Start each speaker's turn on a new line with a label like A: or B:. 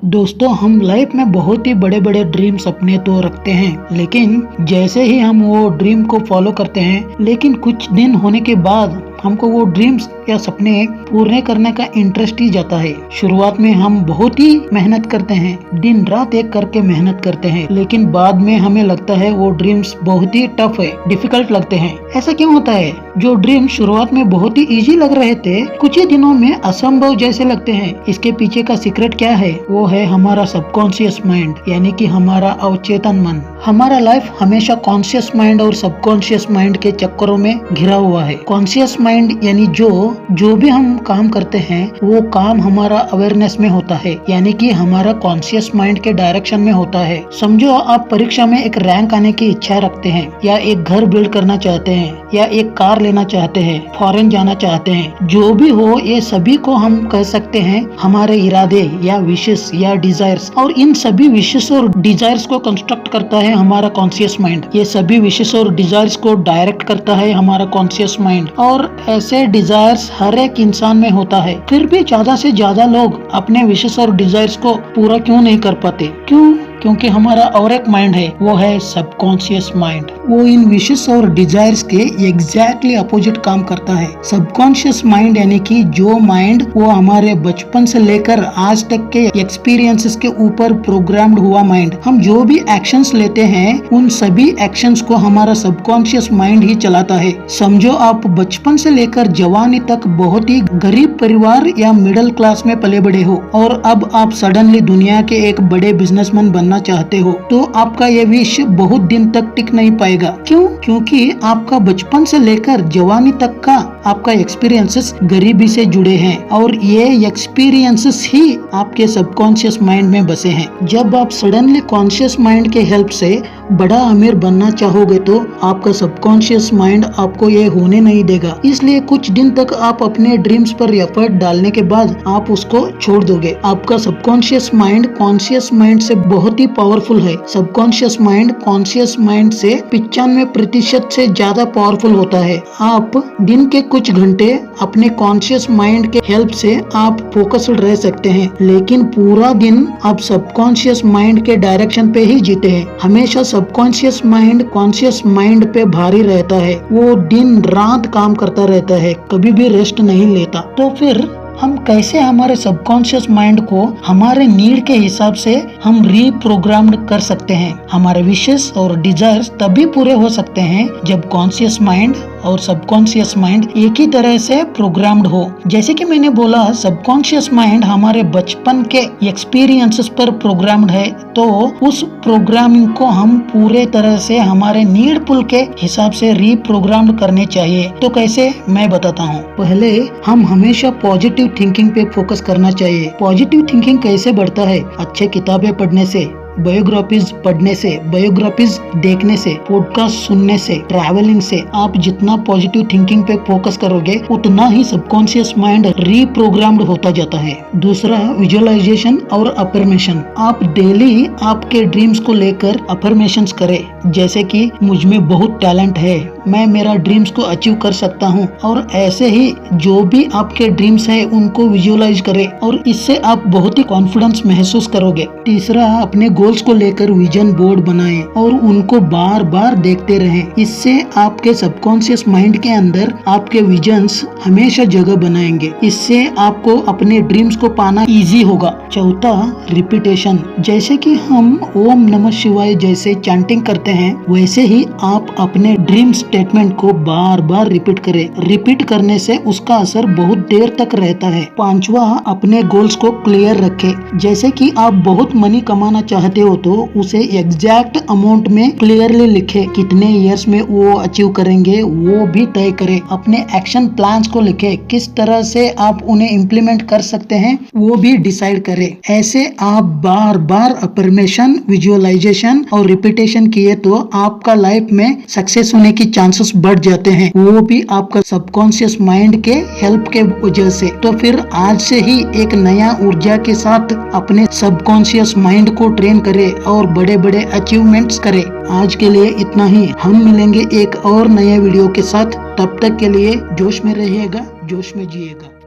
A: दोस्तों, हम लाइफ में बहुत ही बड़े बड़े ड्रीम सपने तो रखते हैं, लेकिन जैसे ही हम वो ड्रीम को फॉलो करते हैं, लेकिन कुछ दिन होने के बाद हमको वो ड्रीम्स या सपने पूरे करने का इंटरेस्ट ही जाता है। शुरुआत में हम बहुत ही मेहनत करते हैं, दिन रात एक करके मेहनत करते हैं, लेकिन बाद में हमें लगता है वो ड्रीम्स बहुत ही टफ है, डिफिकल्ट लगते हैं। ऐसा क्यों होता है? जो ड्रीम शुरुआत में बहुत ही इजी लग रहे थे, कुछ ही दिनों में असंभव जैसे लगते हैं। इसके पीछे का सीक्रेट क्या है? वो है हमारा सबकॉन्शियस माइंड, यानी कि हमारा अवचेतन मन। हमारा लाइफ हमेशा कॉन्शियस माइंड और सबकॉन्शियस माइंड के चक्करों में घिरा हुआ है। कॉन्शियस माइंड यानी जो भी हम काम करते हैं, वो काम हमारा अवेयरनेस में होता है, यानी कि हमारा कॉन्शियस माइंड के डायरेक्शन में होता है। समझो, आप परीक्षा में एक रैंक आने की इच्छा रखते हैं, या एक घर बिल्ड करना चाहते हैं, या एक कार लेना चाहते हैं, फॉरेन जाना चाहते हैं। जो भी हो, ये सभी को हम कह सकते हैं हमारे इरादे या विशेष या डिजायर्स। और इन सभी विशेष और डिजायर्स को कंस्ट्रक्ट करता है हमारा कॉन्शियस माइंड। ये सभी विशेष और डिजायर्स को डायरेक्ट करता है हमारा कॉन्शियस माइंड। और ऐसे डिजायर्स हर एक इंसान में होता है, फिर भी ज्यादा से ज्यादा लोग अपने विशेष और डिजायर्स को पूरा क्यों नहीं कर पाते? क्यों? क्योंकि हमारा और एक माइंड है, वो है सबकॉन्शियस माइंड। वो इन विशेष और डिजायर्स के एग्जैक्टली अपोजिट काम करता है। सबकॉन्शियस माइंड यानी कि जो माइंड वो हमारे बचपन से लेकर आज तक के एक्सपीरियंसेस के ऊपर प्रोग्राम्ड हुआ माइंड। हम जो भी एक्शंस लेते हैं, उन सभी एक्शंस को हमारा सबकॉन्शियस माइंड ही चलाता है। समझो, आप बचपन से लेकर जवानी तक बहुत ही गरीब परिवार या मिडिल क्लास में पले बड़े हो, और अब आप सडनली दुनिया के एक बड़े बिजनेसमैन बनना चाहते हो, तो आपका ये विश बहुत दिन तक टिक नहीं पाएगा। क्यों? क्योंकि आपका बचपन से लेकर जवानी तक का आपका एक्सपीरियंसेस गरीबी से जुड़े हैं, और ये एक्सपीरियंसेस ही आपके सबकॉन्शियस माइंड में बसे हैं। जब आप सडनली कॉन्शियस माइंड के हेल्प से बड़ा अमीर बनना चाहोगे, तो आपका सबकॉन्शियस माइंड आपको ये होने नहीं देगा। इसलिए कुछ दिन तक आप अपने ड्रीम्स पर एफर्ट डालने के बाद आप उसको छोड़ दोगे। आपका सबकॉन्शियस माइंड कॉन्शियस माइंड से बहुत ही पावरफुल है। सबकॉन्शियस माइंड कॉन्शियस माइंड से 95% से ज्यादा पावरफुल होता है। आप दिन के कुछ घंटे अपने कॉन्शियस माइंड के हेल्प से आप फोकस्ड रह सकते हैं, लेकिन पूरा दिन आप सबकॉन्शियस माइंड के डायरेक्शन पे ही जीते हैं। हमेशा सबकॉन्शियस माइंड कॉन्शियस माइंड पे भारी रहता है। वो दिन रात काम करता रहता है, कभी भी रेस्ट नहीं लेता। तो फिर हम कैसे हमारे सबकॉन्शियस माइंड को हमारे नीड के हिसाब से हम रीप्रोग्राम्ड कर सकते हैं? हमारे विशेष और डिजायर्स तभी पूरे हो सकते हैं जब कॉन्शियस माइंड और सबकॉन्शियस माइंड एक ही तरह से प्रोग्राम्ड हो। जैसे कि मैंने बोला, सबकॉन्शियस माइंड हमारे बचपन के एक्सपीरियंसेस पर प्रोग्राम्ड है, तो उस प्रोग्रामिंग को हम पूरे तरह से हमारे नीड पुल के हिसाब से रीप्रोग्राम्ड करने चाहिए। तो कैसे, मैं बताता हूँ। पहले हम हमेशा पॉजिटिव थिंकिंग पे फोकस करना चाहिए। पॉजिटिव थिंकिंग कैसे बढ़ता है? अच्छे किताबें पढ़ने से, बायोग्राफीज पढ़ने से, बायोग्राफीज देखने से, पॉडकास्ट सुनने से, ट्रैवलिंग से। आप जितना पॉजिटिव थिंकिंग पे फोकस करोगे, उतना ही सबकॉन्शियस माइंड रीप्रोग्राम्ड होता जाता है। दूसरा, विजुअलाइजेशन और अफर्मेशन। आप डेली आपके ड्रीम्स को लेकर अफर्मेशंस करें, जैसे कि मुझ में बहुत टैलेंट है, मैं मेरा ड्रीम्स को अचीव कर सकता हूँ। और ऐसे ही जो भी आपके ड्रीम्स है, उनको विजुअलाइज करें, और इससे आप बहुत ही कॉन्फिडेंस महसूस करोगे। तीसरा, अपने गोल्स को लेकर विजन बोर्ड बनाएं और उनको बार बार देखते रहें। इससे आपके सबकॉन्शियस माइंड के अंदर आपके विजन्स हमेशा जगह बनाएंगे। इससे आपको अपने ड्रीम्स को पाना इजी होगा। चौथा, रिपीटेशन। जैसे कि हम ओम नमः शिवाय जैसे चैंटिंग करते हैं, वैसे ही आप अपने ड्रीम स्टेटमेंट को बार बार रिपीट करें। रिपीट करने से उसका असर बहुत देर तक रहता है। पांचवा, अपने गोल्स को क्लियर रखें। जैसे कि आप बहुत मनी कमाना चाहते हो, तो उसे एग्जैक्ट अमाउंट में क्लियरली लिखे। कितने इयर्स में वो अचीव करेंगे, वो भी तय करें। अपने एक्शन प्लान्स को लिखे, किस तरह से आप उन्हें इम्प्लीमेंट कर सकते हैं, वो भी डिसाइड करें। ऐसे आप बार बार अफर्मेशन, विजुअलाइजेशन और रिपीटेशन किए, तो आपका लाइफ में सक्सेस होने की चांसेस बढ़ जाते हैं, वो भी आपका सबकॉन्शियस माइंड के हेल्प के वजह से। तो फिर आज से ही एक नया ऊर्जा के साथ अपने सबकॉन्शियस माइंड को ट्रेन करें और बड़े बड़े अचीवमेंट्स करें। आज के लिए इतना ही। हम मिलेंगे एक और नए वीडियो के साथ। तब तक के लिए जोश में रहिएगा, जोश में जिएगा।